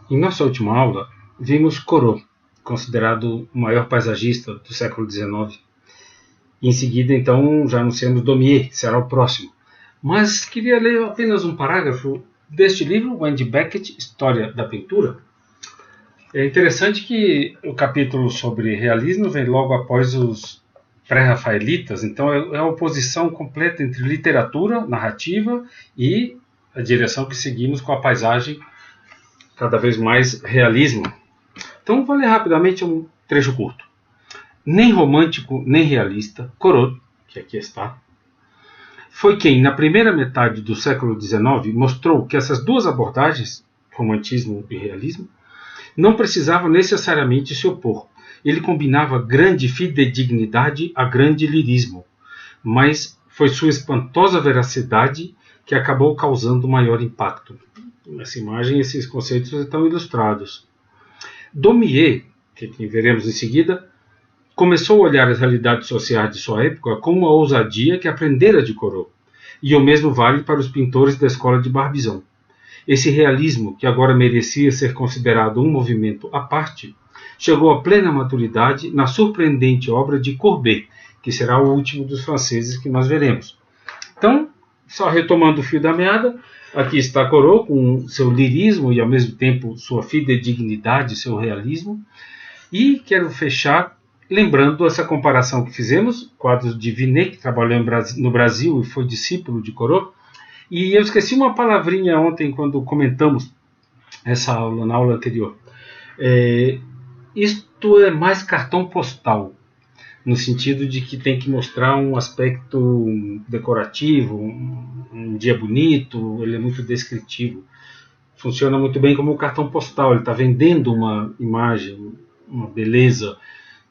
Em nossa última aula, vimos Corot, considerado o maior paisagista do século XIX. Em seguida, então, já anunciamos Daumier, que será o próximo. Mas queria ler apenas um parágrafo deste livro, Wendy Beckett, História da Pintura. É interessante que o capítulo sobre realismo vem logo após os pré-rafaelitas, então é a oposição completa entre literatura, narrativa e a direção que seguimos com a paisagem, cada vez mais realismo. Então vou ler rapidamente um trecho curto. Nem romântico, nem realista, Corot, que aqui está, foi quem, na primeira metade do século XIX, mostrou que essas duas abordagens, romantismo e realismo, não precisavam necessariamente se opor. Ele combinava grande fidedignidade a grande lirismo, mas foi sua espantosa veracidade que acabou causando maior impacto. Nessa imagem, esses conceitos estão ilustrados. Daumier, que veremos em seguida, começou a olhar as realidades sociais de sua época com uma ousadia que aprendera de Corot, e o mesmo vale para os pintores da escola de Barbizon. Esse realismo, que agora merecia ser considerado um movimento à parte, chegou à plena maturidade na surpreendente obra de Courbet, que será o último dos franceses que nós veremos. Então, só retomando o fio da meada, aqui está Corot com seu lirismo e ao mesmo tempo sua fidedignidade, seu realismo, e quero fechar lembrando essa comparação que fizemos, quadros de Vinet, que trabalhou no Brasil e foi discípulo de Corot. E eu esqueci uma palavrinha ontem quando comentamos essa aula, na aula anterior. Isto é mais cartão postal, no sentido de que tem que mostrar um aspecto decorativo, um dia bonito, ele é muito descritivo. Funciona muito bem como um cartão postal, ele está vendendo uma imagem, uma beleza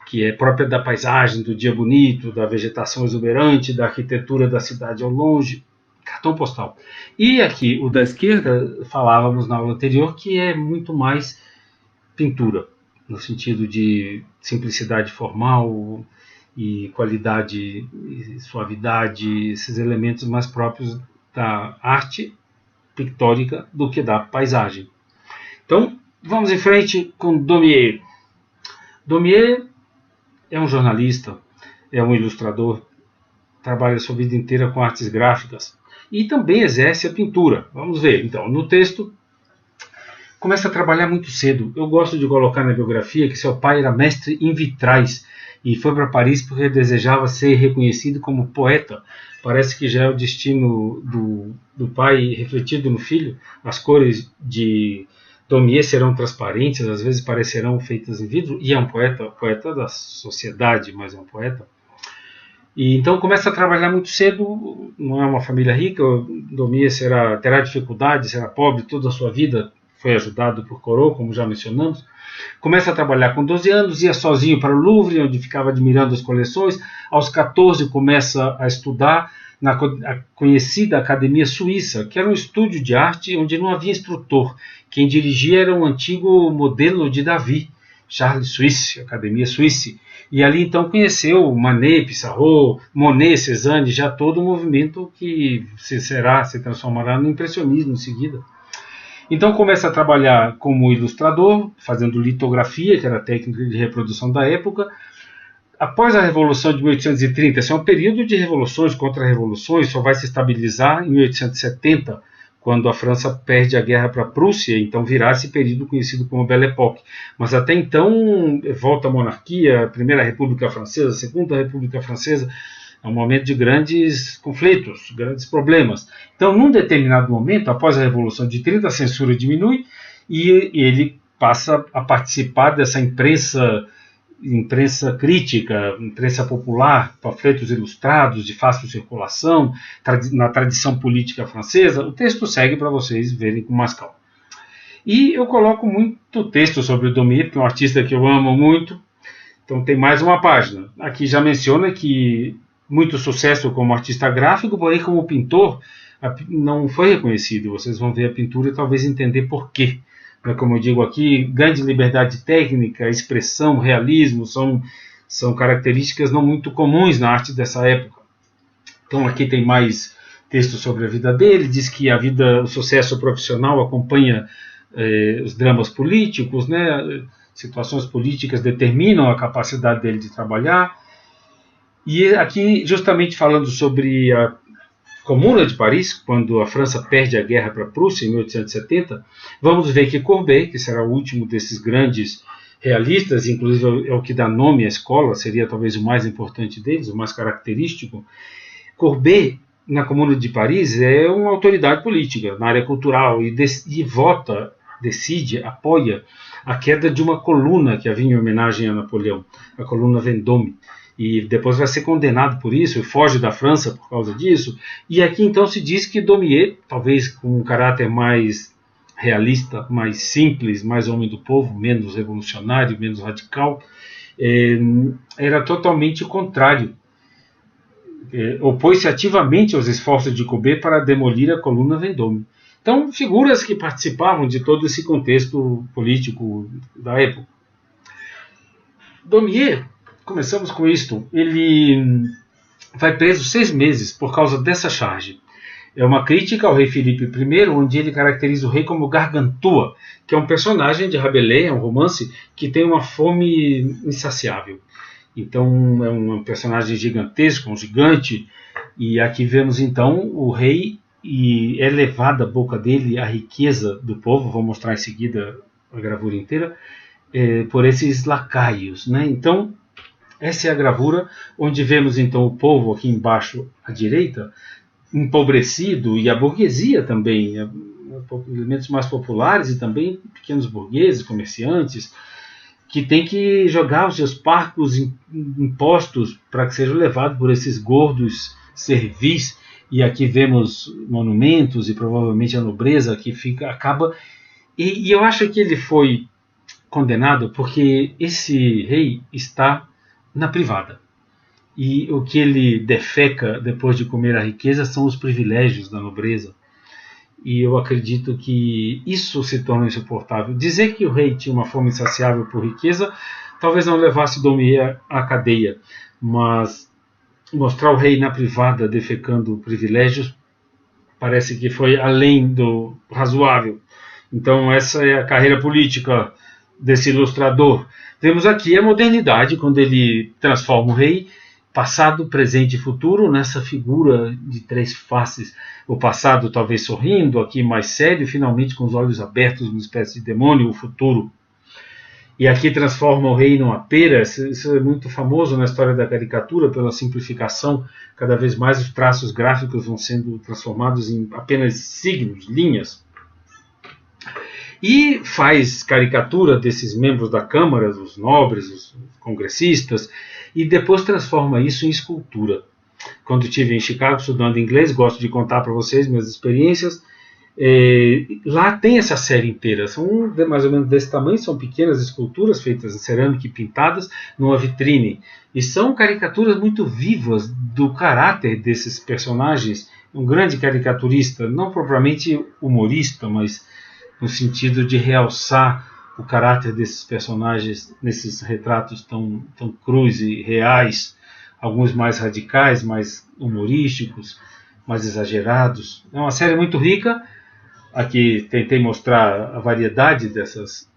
que é própria da paisagem, do dia bonito, da vegetação exuberante, da arquitetura da cidade ao longe. Cartão postal. E aqui, o da esquerda, falávamos na aula anterior, que é muito mais pintura, no sentido de simplicidade formal e qualidade e suavidade, esses elementos mais próprios da arte pictórica do que da paisagem. Então, vamos em frente com Daumier. Daumier é um jornalista, é um ilustrador, trabalha sua vida inteira com artes gráficas e também exerce a pintura. Vamos ver, então, no texto, começa a trabalhar muito cedo. Eu gosto de colocar na biografia que seu pai era mestre em vitrais e foi para Paris porque desejava ser reconhecido como poeta. Parece que já é o destino do pai refletido no filho. As cores de Daumier serão transparentes, às vezes parecerão feitas em vidro, e é um poeta da sociedade, mas é um poeta. E então começa a trabalhar muito cedo, não é uma família rica, Daumier terá dificuldade, será pobre toda a sua vida, foi ajudado por Corot, como já mencionamos. Começa a trabalhar com 12 anos, ia sozinho para o Louvre, onde ficava admirando as coleções. Aos 14 começa a estudar na conhecida Academia Suíça, que era um estúdio de arte onde não havia instrutor. Quem dirigia era um antigo modelo de Davi, Charles Suisse, Academia Suisse. E ali então conheceu Manet, Pissarro, Monet, Cézanne, já todo o movimento que se transformará no impressionismo em seguida. Então começa a trabalhar como ilustrador, fazendo litografia, que era a técnica de reprodução da época. Após a Revolução de 1830, esse é um período de revoluções, contra-revoluções, só vai se estabilizar em 1870, quando a França perde a guerra para a Prússia, então virá esse período conhecido como Belle Époque. Mas até então volta a monarquia, a Primeira República Francesa, a Segunda República Francesa, é um momento de grandes conflitos, grandes problemas. Então, num determinado momento, após a Revolução de 30, a censura diminui e ele passa a participar dessa imprensa crítica, imprensa popular, panfletos ilustrados de fácil circulação, na tradição política francesa. O texto segue para vocês verem com mais calma. E eu coloco muito texto sobre o Daumier, que é um artista que eu amo muito. Então tem mais uma página. Aqui já menciona que muito sucesso como artista gráfico, porém como pintor não foi reconhecido. Vocês vão ver a pintura e talvez entender por quê. Como eu digo aqui, grande liberdade técnica, expressão, realismo são características não muito comuns na arte dessa época. Então aqui tem mais texto sobre a vida dele, diz que o sucesso profissional acompanha os dramas políticos, né? Situações políticas determinam a capacidade dele de trabalhar. E aqui, justamente falando sobre a Comuna de Paris, quando a França perde a guerra para a Prússia em 1870, vamos ver que Courbet, que será o último desses grandes realistas, inclusive é o que dá nome à escola, seria talvez o mais importante deles, o mais característico. Courbet, na Comuna de Paris, é uma autoridade política na área cultural e vota, decide, apoia a queda de uma coluna que havia em homenagem a Napoleão, a coluna Vendôme. E depois vai ser condenado por isso, foge da França por causa disso. E aqui então se diz que Daumier, talvez com um caráter mais realista, mais simples, mais homem do povo, menos revolucionário, menos radical, era totalmente o contrário. Opôs-se ativamente aos esforços de Courbet para demolir a coluna Vendôme. Então, figuras que participavam de todo esse contexto político da época. Daumier, começamos com isto, ele vai preso 6 meses por causa dessa charge. É uma crítica ao rei Filipe I, onde ele caracteriza o rei como Gargantua, que é um personagem de Rabelais, é um romance que tem uma fome insaciável. Então é um personagem gigantesco, um gigante, e aqui vemos então o rei, e é levada à boca dele a riqueza do povo, vou mostrar em seguida a gravura inteira, por esses lacaios, né? Então essa é a gravura, onde vemos então o povo aqui embaixo à direita, empobrecido, e a burguesia também, elementos mais populares e também pequenos burgueses, comerciantes, que tem que jogar os seus parcos impostos para que sejam levados por esses gordos servis. E aqui vemos monumentos e provavelmente a nobreza que acaba. E eu acho que ele foi condenado porque esse rei está na privada. E o que ele defeca depois de comer a riqueza são os privilégios da nobreza. E eu acredito que isso se torna insuportável. Dizer que o rei tinha uma fome insaciável por riqueza talvez não levasse Daumier à cadeia, mas mostrar o rei na privada defecando privilégios parece que foi além do razoável. Então essa é a carreira política desse ilustrador. Vemos aqui a modernidade, quando ele transforma o rei, passado, presente e futuro, nessa figura de 3 faces. O passado talvez sorrindo, aqui mais sério, finalmente com os olhos abertos, uma espécie de demônio, o futuro. E aqui transforma o rei numa pera. Isso é muito famoso na história da caricatura, pela simplificação. Cada vez mais os traços gráficos vão sendo transformados em apenas signos, linhas. E faz caricatura desses membros da Câmara, os nobres, os congressistas, e depois transforma isso em escultura. Quando estive em Chicago estudando inglês, gosto de contar para vocês minhas experiências, lá tem essa série inteira, são mais ou menos desse tamanho, são pequenas esculturas feitas em cerâmica e pintadas numa vitrine, e são caricaturas muito vivas do caráter desses personagens. Um grande caricaturista, não propriamente humorista, mas no sentido de realçar o caráter desses personagens nesses retratos tão crus e reais, alguns mais radicais, mais humorísticos, mais exagerados. É uma série muito rica. Aqui tentei mostrar a variedade dessas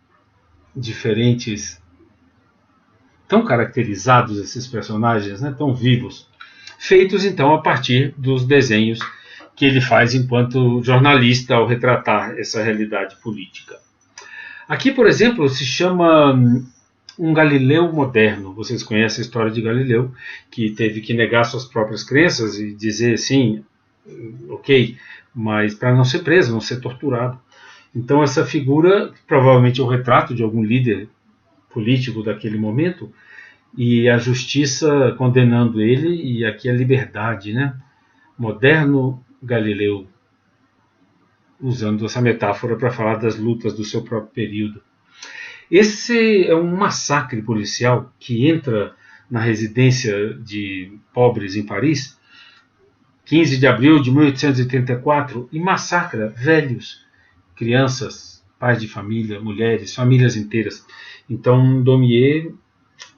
diferentes, tão caracterizados esses personagens, né, tão vivos, feitos então a partir dos desenhos que ele faz enquanto jornalista ao retratar essa realidade política. Aqui, por exemplo, se chama um Galileu moderno. Vocês conhecem a história de Galileu, que teve que negar suas próprias crenças e dizer sim, ok, mas para não ser preso, não ser torturado. Então essa figura provavelmente é o retrato de algum líder político daquele momento, e a justiça condenando ele, e aqui a liberdade, né? Moderno Galileu, usando essa metáfora para falar das lutas do seu próprio período. Esse é um massacre policial que entra na residência de pobres em Paris, 15 de abril de 1884, e massacra velhos, crianças, pais de família, mulheres, famílias inteiras. Então Daumier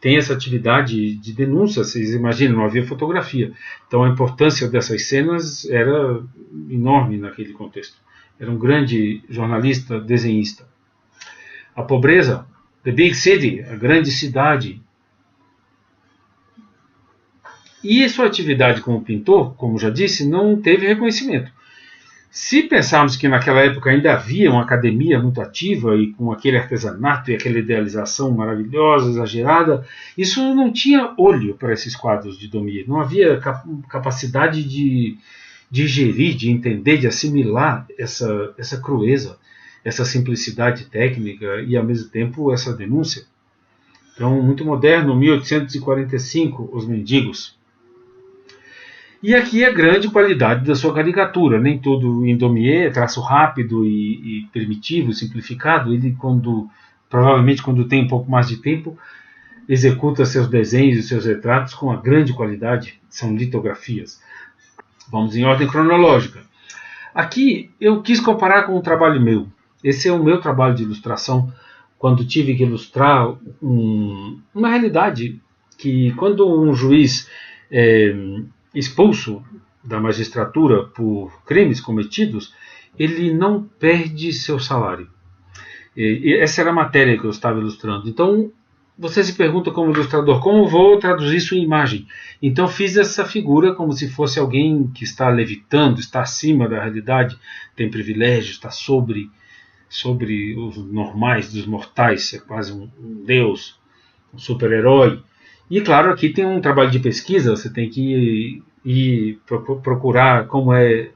tem essa atividade de denúncia. Vocês imaginam, não havia fotografia. Então a importância dessas cenas era enorme naquele contexto. era um grande jornalista, desenhista. A pobreza, the big city, a grande cidade. E sua atividade como pintor, como já disse, não teve reconhecimento. Se pensarmos que naquela época ainda havia uma academia muito ativa e com aquele artesanato e aquela idealização maravilhosa, exagerada, isso não tinha olho para esses quadros de Daumier. Não havia capacidade de digerir, de entender, de assimilar essa crueza, essa simplicidade técnica e, ao mesmo tempo, essa denúncia. Então, muito moderno, 1845, Os Mendigos. E aqui a grande qualidade da sua caricatura. Nem tudo em Daumier é traço rápido e primitivo, simplificado. Ele, provavelmente quando tem um pouco mais de tempo, executa seus desenhos e seus retratos com uma grande qualidade. São litografias. Vamos em ordem cronológica. Aqui eu quis comparar com um trabalho meu. Esse é o meu trabalho de ilustração, quando tive que ilustrar uma realidade que, quando um juiz expulso da magistratura por crimes cometidos, ele não perde seu salário. E essa era a matéria que eu estava ilustrando. Então, você se pergunta como ilustrador, como vou traduzir isso em imagem? Então fiz essa figura como se fosse alguém que está levitando, está acima da realidade, tem privilégios, está sobre os normais, dos mortais, é quase um deus, um super-herói. E claro, aqui tem um trabalho de pesquisa, você tem que ir procurar como é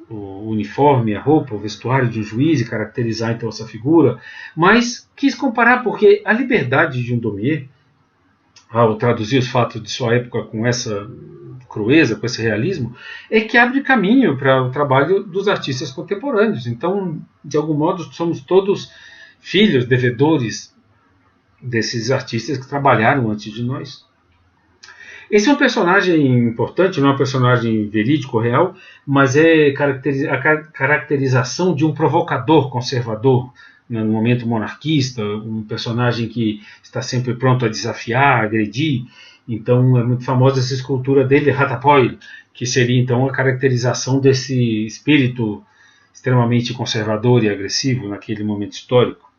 o uniforme, a roupa, o vestuário de um juiz e caracterizar então essa figura, mas quis comparar porque a liberdade de um Daumier, ao traduzir os fatos de sua época com essa crueza, com esse realismo, é que abre caminho para o trabalho dos artistas contemporâneos. Então, de algum modo, somos todos filhos, devedores desses artistas que trabalharam antes de nós. Esse é um personagem importante, não é um personagem verídico, real, mas é a caracterização de um provocador conservador, no momento monarquista, um personagem que está sempre pronto a desafiar, a agredir. Então é muito famosa essa escultura dele, Ratapoil, que seria então a caracterização desse espírito extremamente conservador e agressivo naquele momento histórico.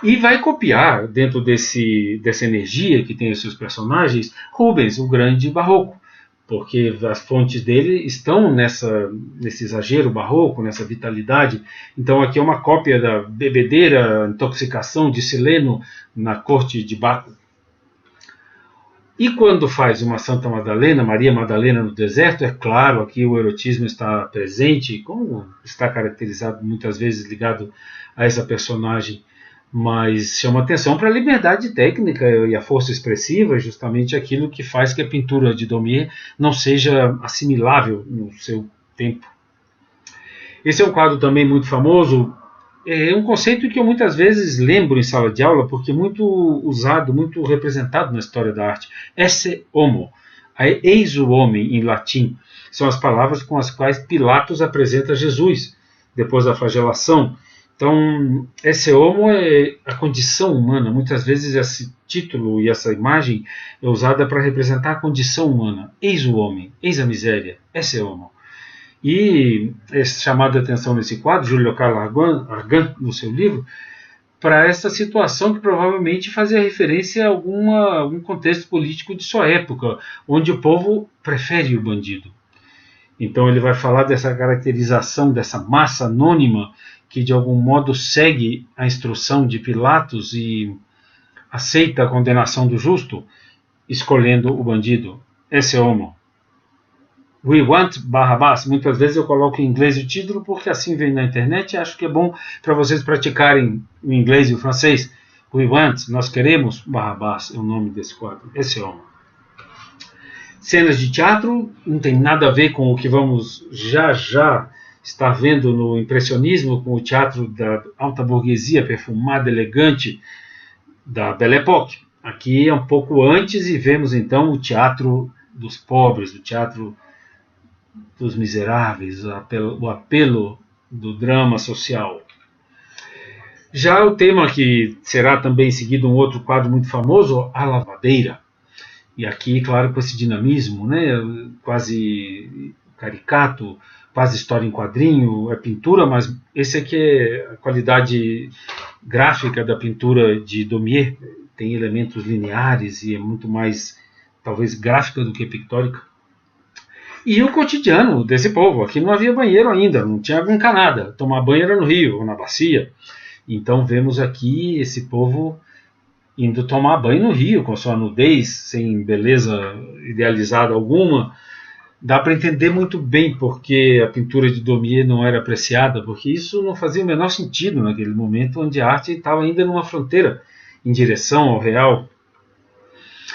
E vai copiar, dentro dessa energia que tem os seus personagens, Rubens, o grande barroco, porque as fontes dele estão nesse exagero barroco, nessa vitalidade. Então aqui é uma cópia da bebedeira, intoxicação de Sileno na corte de Baco. E quando faz uma Santa Madalena, Maria Madalena no deserto, é claro, aqui o erotismo está presente, como está caracterizado muitas vezes ligado a essa personagem, mas chama atenção para a liberdade técnica e a força expressiva, justamente aquilo que faz que a pintura de Daumier não seja assimilável no seu tempo. Esse é um quadro também muito famoso, é um conceito que eu muitas vezes lembro em sala de aula, porque é muito usado, muito representado na história da arte. Esse homo, eis o homem em latim, são as palavras com as quais Pilatos apresenta Jesus depois da flagelação. Então, esse homo é a condição humana. Muitas vezes esse título e essa imagem é usada para representar a condição humana. Eis o homem, eis a miséria, esse homo. E é chamado a atenção nesse quadro, Júlio Carlos Argan, no seu livro, para essa situação que provavelmente fazia referência a algum contexto político de sua época, onde o povo prefere o bandido. Então ele vai falar dessa caracterização, dessa massa anônima que de algum modo segue a instrução de Pilatos e aceita a condenação do justo, escolhendo o bandido. Esse é homo. We want Barrabás. Muitas vezes eu coloco em inglês o título porque assim vem na internet e acho que é bom para vocês praticarem o inglês e o francês. We want, nós queremos Barrabás, é o nome desse quadro. Esse é homo. Cenas de teatro, não tem nada a ver com o que vamos já estar vendo no impressionismo, com o teatro da alta burguesia perfumada, elegante da Belle Époque. Aqui é um pouco antes e vemos então o teatro dos pobres, o teatro dos miseráveis, o apelo do drama social. Já o tema que será também seguido um outro quadro muito famoso, A Lavadeira. E aqui, claro, com esse dinamismo, né, quase caricato, quase história em quadrinho, é pintura, mas esse aqui é a qualidade gráfica da pintura de Daumier, tem elementos lineares e é muito mais, talvez, gráfica do que pictórica. E o cotidiano desse povo, aqui não havia banheiro ainda, não tinha água encanada, tomar banho era no rio ou na bacia. Então vemos aqui esse povo indo tomar banho no rio, com sua nudez, sem beleza idealizada alguma. Dá para entender muito bem porque a pintura de Daumier não era apreciada, porque isso não fazia o menor sentido naquele momento onde a arte estava ainda numa fronteira em direção ao real.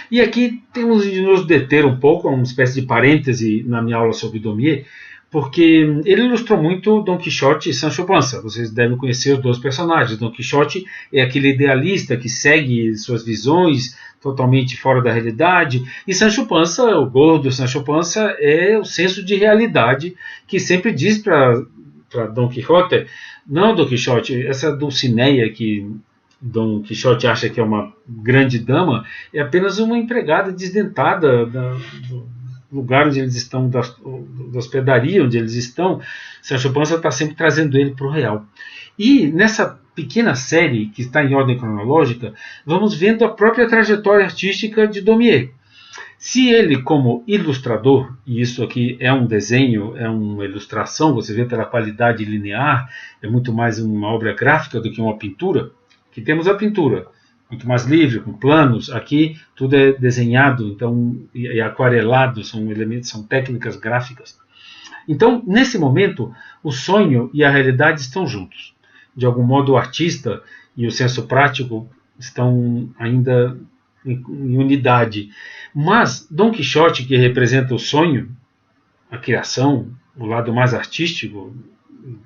E aqui temos de nos deter um pouco, uma espécie de parêntese na minha aula sobre Daumier, porque ele ilustrou muito Dom Quixote e Sancho Panza. Vocês devem conhecer os dois personagens. Dom Quixote é aquele idealista que segue suas visões totalmente fora da realidade, e Sancho Panza, o gordo Sancho Panza, é o senso de realidade que sempre diz para Dom Quixote: não, Dom Quixote, essa Dulcinea que Dom Quixote acha que é uma grande dama é apenas uma empregada desdentada do lugar onde eles estão, da hospedaria onde eles estão. Sancho Panza está sempre trazendo ele para o real. E nessa pequena série, que está em ordem cronológica, vamos vendo a própria trajetória artística de Daumier. Se ele, como ilustrador, e isso aqui é um desenho, é uma ilustração, você vê pela qualidade linear, é muito mais uma obra gráfica do que uma pintura. Aqui temos a pintura, muito mais livre, com planos. Aqui tudo é desenhado, então, e aquarelado, são elementos, são técnicas gráficas. Então, nesse momento, o sonho e a realidade estão juntos. De algum modo, o artista e o senso prático estão ainda em unidade. Mas Dom Quixote, que representa o sonho, a criação, o lado mais artístico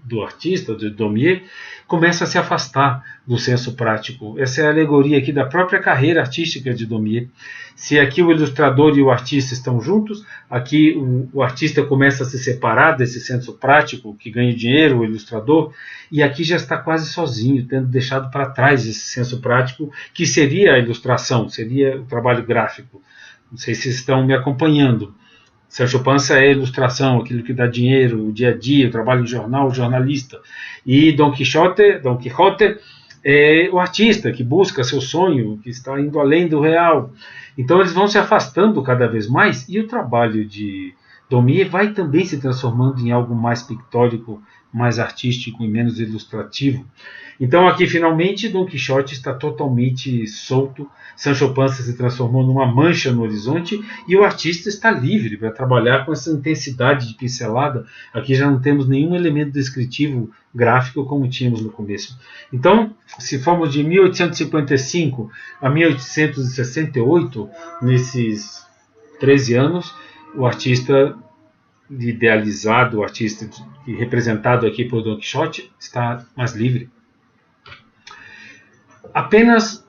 do artista, de Daumier, começa a se afastar do senso prático. Essa é a alegoria aqui da própria carreira artística de Daumier. Se aqui o ilustrador e o artista estão juntos, aqui o artista começa a se separar desse senso prático, que ganha dinheiro, o ilustrador, e aqui já está quase sozinho, tendo deixado para trás esse senso prático, que seria a ilustração, seria o trabalho gráfico. Não sei se estão me acompanhando. Sancho Panza é a ilustração, aquilo que dá dinheiro, o dia a dia, o trabalho em jornal, o jornalista. E Dom Quixote é o artista que busca seu sonho, que está indo além do real. Então eles vão se afastando cada vez mais, e o trabalho de Daumier vai também se transformando em algo mais pictórico, mais artístico e menos ilustrativo. Então aqui finalmente Dom Quixote está totalmente solto, Sancho Panza se transformou numa mancha no horizonte e o artista está livre para trabalhar com essa intensidade de pincelada. Aqui já não temos nenhum elemento descritivo gráfico como tínhamos no começo. Então, se formos de 1855 a 1868, nesses 13 anos, o artista idealizado, o artista representado aqui por Dom Quixote, está mais livre. Apenas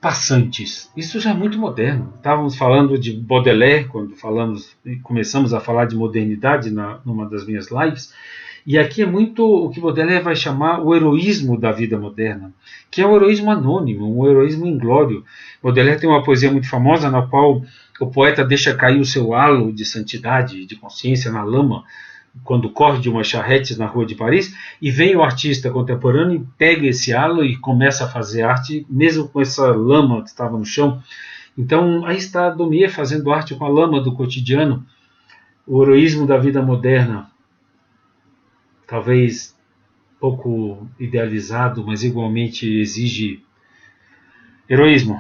passantes. Isso já é muito moderno. Estávamos falando de Baudelaire quando começamos a falar de modernidade numa das minhas lives, e aqui é muito o que Baudelaire vai chamar o heroísmo da vida moderna, que é o heroísmo anônimo, um heroísmo inglório. Baudelaire tem uma poesia muito famosa na qual o poeta deixa cair o seu halo de santidade, de consciência na lama, quando corre de umas charretes na rua de Paris, e vem o artista contemporâneo e pega esse halo e começa a fazer arte, mesmo com essa lama que estava no chão. Então aí está Daumier fazendo arte com a lama do cotidiano, o heroísmo da vida moderna, talvez pouco idealizado, mas igualmente exige heroísmo.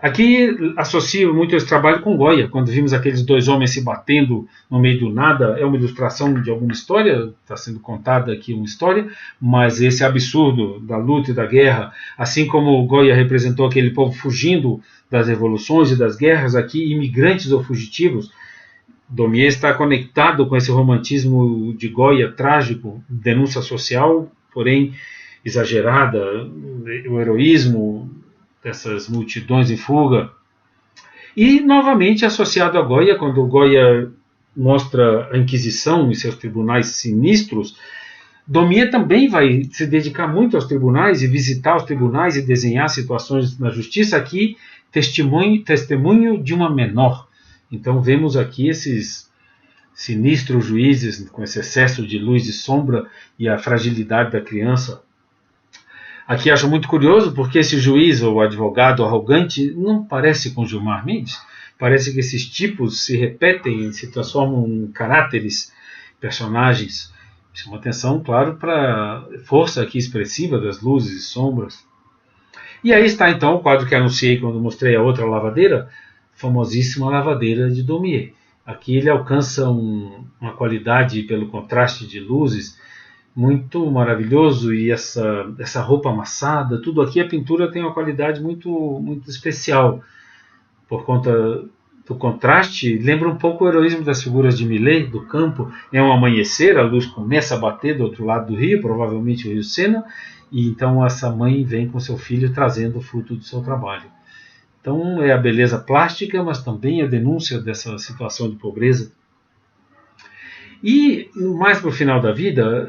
Aqui associo muito esse trabalho com Goya, quando vimos aqueles dois homens se batendo no meio do nada. É uma ilustração de alguma história, está sendo contada aqui uma história, mas esse absurdo da luta e da guerra, assim como Goya representou aquele povo fugindo das revoluções e das guerras, aqui imigrantes ou fugitivos, Daumier está conectado com esse romantismo de Goya trágico, denúncia social, porém exagerada, o heroísmo dessas multidões em fuga. E novamente associado a Goya, quando Goya mostra a Inquisição e seus tribunais sinistros, Daumier também vai se dedicar muito aos tribunais e visitar os tribunais e desenhar situações na justiça. Aqui, testemunho de uma menor. Então vemos aqui esses sinistros juízes com esse excesso de luz e sombra e a fragilidade da criança. Aqui acho muito curioso porque esse juiz ou advogado arrogante não parece com Gilmar Mendes. Parece que esses tipos se repetem, se transformam em caráteres, personagens. Chama atenção, claro, para a força aqui expressiva das luzes e sombras. E aí está então o quadro que anunciei quando mostrei a outra lavadeira, a famosíssima lavadeira de Daumier. Aqui ele alcança uma qualidade pelo contraste de luzes muito maravilhoso, e essa roupa amassada, tudo aqui, a pintura tem uma qualidade muito, muito especial por conta do contraste. Lembra um pouco o heroísmo das figuras de Millet, do campo. É um amanhecer, a luz começa a bater do outro lado do rio, provavelmente o rio Sena, e então essa mãe vem com seu filho trazendo o fruto do seu trabalho. Então é a beleza plástica, mas também a denúncia dessa situação de pobreza. E mais para o final da vida,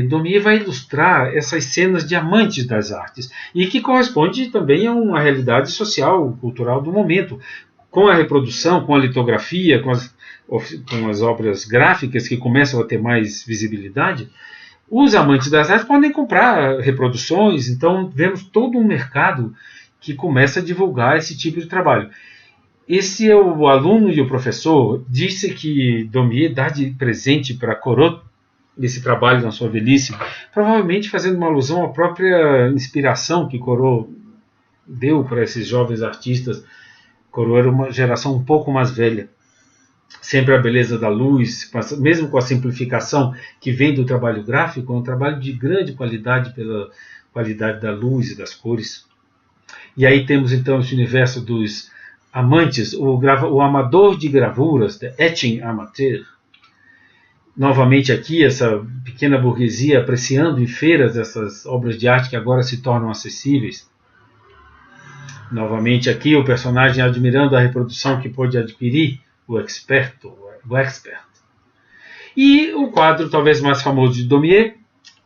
Daumier vai ilustrar essas cenas de amantes das artes, e que corresponde também a uma realidade social, cultural do momento, com a reprodução, com a litografia, com as obras gráficas que começam a ter mais visibilidade. Os amantes das artes podem comprar reproduções, então vemos todo um mercado que começa a divulgar esse tipo de trabalho. Esse é o aluno e o professor disse que Daumier dá de presente para Corot esse trabalho na sua velhice, provavelmente fazendo uma alusão à própria inspiração que Corot deu para esses jovens artistas. Corot era uma geração um pouco mais velha. Sempre a beleza da luz, mesmo com a simplificação que vem do trabalho gráfico, é um trabalho de grande qualidade pela qualidade da luz e das cores. E aí temos então esse universo dos amantes, o amador de gravuras, the etching amateur. Novamente aqui essa pequena burguesia apreciando em feiras essas obras de arte que agora se tornam acessíveis. Novamente aqui o personagem admirando a reprodução que pôde adquirir, o expert. E o quadro talvez mais famoso de Daumier,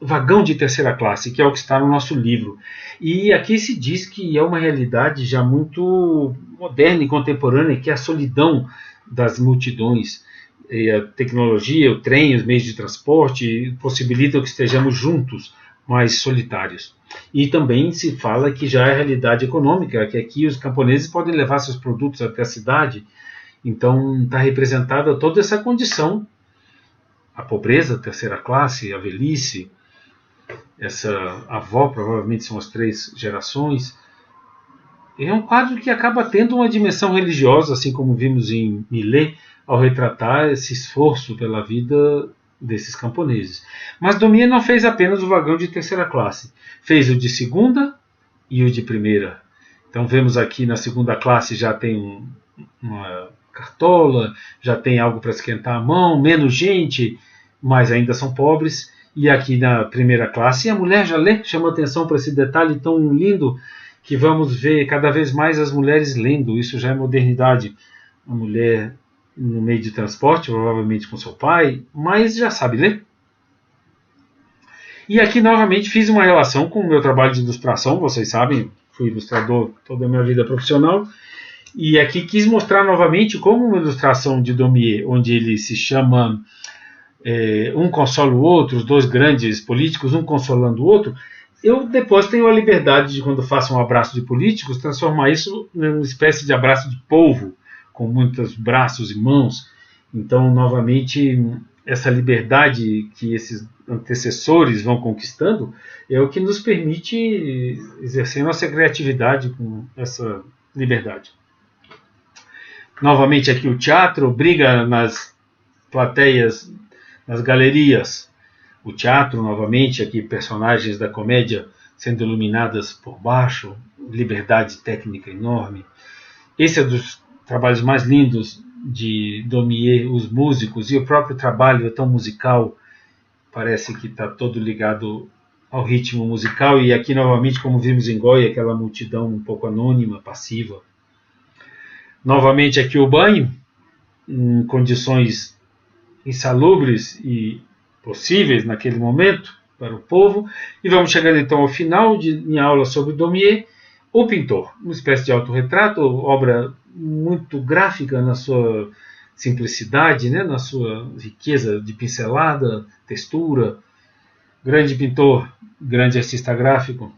Vagão de Terceira Classe, que é o que está no nosso livro. E aqui se diz que é uma realidade já muito moderna e contemporânea, que é a solidão das multidões. E a tecnologia, o trem, os meios de transporte possibilitam que estejamos juntos, mas solitários. E também se fala que já é realidade econômica, que aqui os camponeses podem levar seus produtos até a cidade. Então está representada toda essa condição, a pobreza, a terceira classe, a velhice. Essa avó provavelmente são as 3 gerações. É um quadro que acaba tendo uma dimensão religiosa, assim como vimos em Millet, ao retratar esse esforço pela vida desses camponeses. Mas Daumier não fez apenas o vagão de terceira classe, fez o de segunda e o de primeira. Então vemos aqui na segunda classe já tem uma cartola, já tem algo para esquentar a mão, menos gente, mas ainda são pobres. E aqui na primeira classe, a mulher já lê, chama atenção para esse detalhe tão lindo, que vamos ver cada vez mais as mulheres lendo. Isso já é modernidade. A mulher no meio de transporte, provavelmente com seu pai, mas já sabe ler. E aqui novamente fiz uma relação com o meu trabalho de ilustração, vocês sabem, fui ilustrador toda a minha vida profissional. E aqui quis mostrar novamente como uma ilustração de Daumier, onde ele se chama um consola o outro, os 2 grandes políticos, um consolando o outro. Eu depois tenho a liberdade de, quando faço um abraço de políticos, transformar isso numa espécie de abraço de polvo, com muitos braços e mãos. Então, novamente, essa liberdade que esses antecessores vão conquistando é o que nos permite exercer nossa criatividade com essa liberdade. Novamente aqui o teatro briga nas plateias, nas galerias. O teatro, novamente, aqui personagens da comédia sendo iluminadas por baixo, liberdade técnica enorme. Esse é dos trabalhos mais lindos de Daumier, os músicos, e o próprio trabalho é tão musical, parece que está todo ligado ao ritmo musical. E aqui, novamente, como vimos em Goya, aquela multidão um pouco anônima, passiva. Novamente aqui o banho, em condições insalubres e possíveis naquele momento para o povo. E vamos chegando então ao final de minha aula sobre Daumier, o pintor, uma espécie de autorretrato, obra muito gráfica na sua simplicidade, né, na sua riqueza de pincelada, textura. Grande pintor, grande artista gráfico.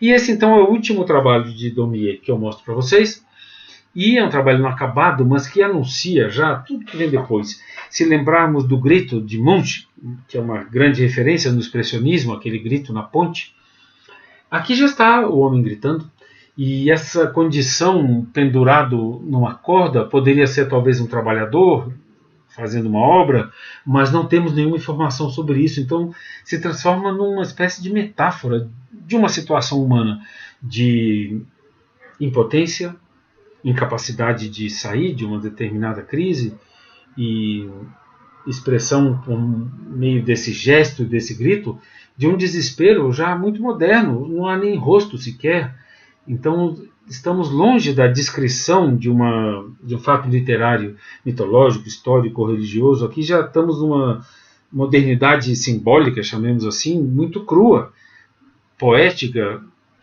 E esse então é o último trabalho de Daumier que eu mostro para vocês. E é um trabalho inacabado, mas que anuncia já tudo que vem depois. Se lembrarmos do grito de Munch, que é uma grande referência no expressionismo, aquele grito na ponte, aqui já está o homem gritando. E essa condição pendurado numa corda poderia ser talvez um trabalhador fazendo uma obra, mas não temos nenhuma informação sobre isso. Então se transforma numa espécie de metáfora de uma situação humana de impotência, incapacidade de sair de uma determinada crise e expressão por meio desse gesto, desse grito, de um desespero já muito moderno, não há nem rosto sequer. Então estamos longe da descrição de um fato literário, mitológico, histórico ou religioso. Aqui já estamos numa modernidade simbólica, chamemos assim, muito crua, poética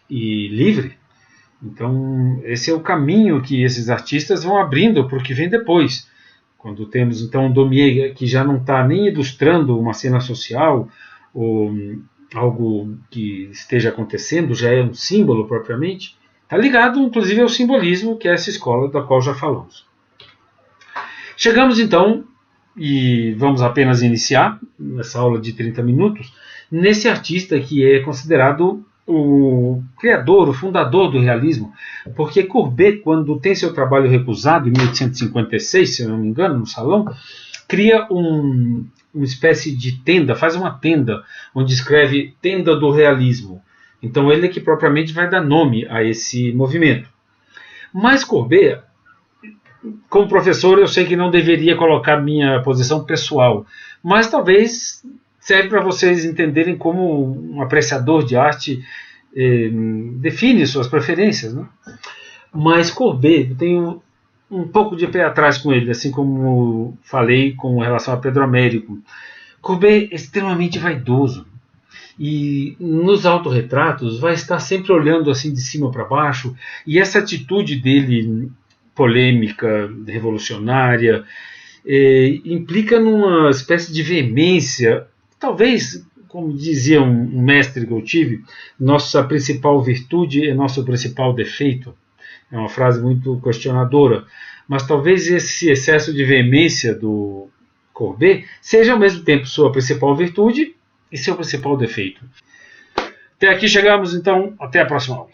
e livre. Então esse é o caminho que esses artistas vão abrindo para o que vem depois. Quando temos então Daumier, que já não está nem ilustrando uma cena social ou algo que esteja acontecendo, já é um símbolo propriamente, está ligado inclusive ao simbolismo, que é essa escola da qual já falamos. Chegamos então, e vamos apenas iniciar nessa aula de 30 minutos, nesse artista que é considerado o criador, o fundador do realismo, porque Courbet, quando tem seu trabalho recusado em 1856, se eu não me engano, no Salão, cria uma espécie de tenda, faz uma tenda, onde escreve Tenda do Realismo. Então ele é que propriamente vai dar nome a esse movimento. Mas Courbet, como professor, eu sei que não deveria colocar minha posição pessoal, mas talvez serve para vocês entenderem como um apreciador de arte define suas preferências, né? Mas Courbet, eu tenho um pouco de pé atrás com ele, assim como falei com relação a Pedro Américo. Courbet é extremamente vaidoso e nos autorretratos vai estar sempre olhando assim de cima para baixo, e essa atitude dele polêmica, revolucionária, implica numa espécie de veemência. Talvez, como dizia um mestre que eu tive, nossa principal virtude é nosso principal defeito. É uma frase muito questionadora, mas talvez esse excesso de veemência do Courbet seja ao mesmo tempo sua principal virtude e seu principal defeito. Até aqui chegamos, então, até a próxima aula.